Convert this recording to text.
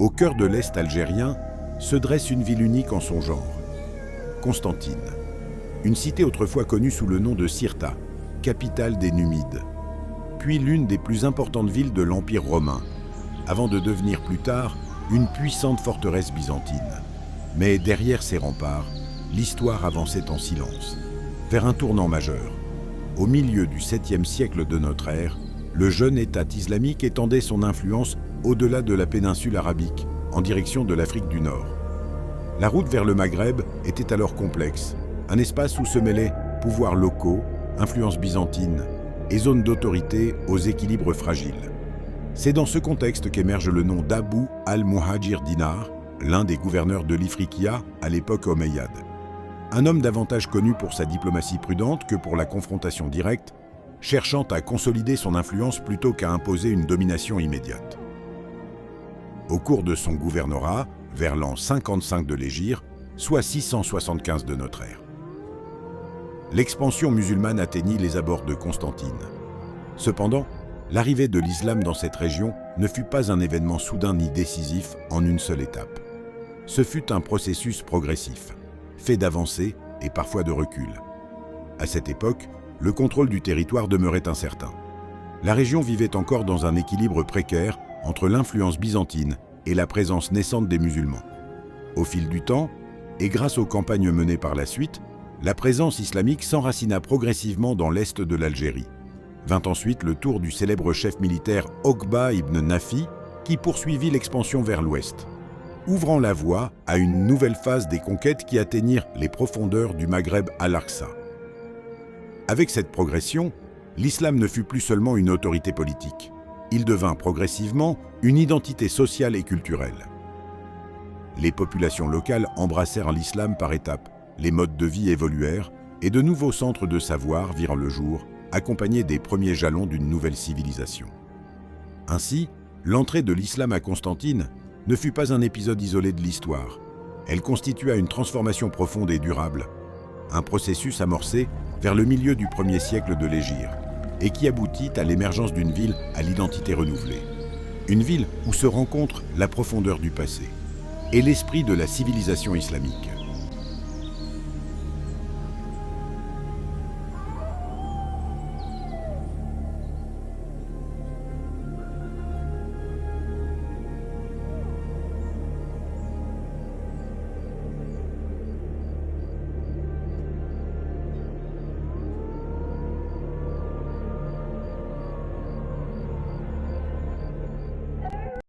Au cœur de l'Est algérien se dresse une ville unique en son genre, Constantine. Une cité autrefois connue sous le nom de Cirta, capitale des Numides, puis l'une des plus importantes villes de l'Empire romain, avant de devenir plus tard une puissante forteresse byzantine. Mais derrière ces remparts, l'histoire avançait en silence, vers un tournant majeur. Au milieu du 7e siècle de notre ère, le jeune État islamique étendait son influence au-delà de la péninsule arabique, en direction de l'Afrique du Nord. La route vers le Maghreb était alors complexe, un espace où se mêlaient pouvoirs locaux, influences byzantines et zones d'autorité aux équilibres fragiles. C'est dans ce contexte qu'émerge le nom d'Abu al-Muhajir Dinar, l'un des gouverneurs de l'Ifriqiya à l'époque omeyyade. Un homme davantage connu pour sa diplomatie prudente que pour la confrontation directe, cherchant à consolider son influence plutôt qu'à imposer une domination immédiate. Au cours de son gouvernorat, vers l'an 55 de l'Hégire, soit 675 de notre ère, l'expansion musulmane atteignit les abords de Constantine. Cependant, l'arrivée de l'islam dans cette région ne fut pas un événement soudain ni décisif en une seule étape. Ce fut un processus progressif, fait d'avancées et parfois de recul. À cette époque, le contrôle du territoire demeurait incertain. La région vivait encore dans un équilibre précaire entre l'influence byzantine et la présence naissante des musulmans. Au fil du temps, et grâce aux campagnes menées par la suite, la présence islamique s'enracina progressivement dans l'est de l'Algérie. Vint ensuite le tour du célèbre chef militaire Okba ibn Nafi, qui poursuivit l'expansion vers l'ouest, ouvrant la voie à une nouvelle phase des conquêtes qui atteignirent les profondeurs du Maghreb al-Aqsa. Avec cette progression, l'islam ne fut plus seulement une autorité politique. Il devint progressivement une identité sociale et culturelle. Les populations locales embrassèrent l'islam par étapes, les modes de vie évoluèrent et de nouveaux centres de savoir virent le jour, accompagnés des premiers jalons d'une nouvelle civilisation. Ainsi, l'entrée de l'islam à Constantine ne fut pas un épisode isolé de l'histoire. Elle constitua une transformation profonde et durable, un processus amorcé vers le milieu du 1er siècle de l'Hégire, et qui aboutit à l'émergence d'une ville à l'identité renouvelée. Une ville où se rencontrent la profondeur du passé et l'esprit de la civilisation islamique.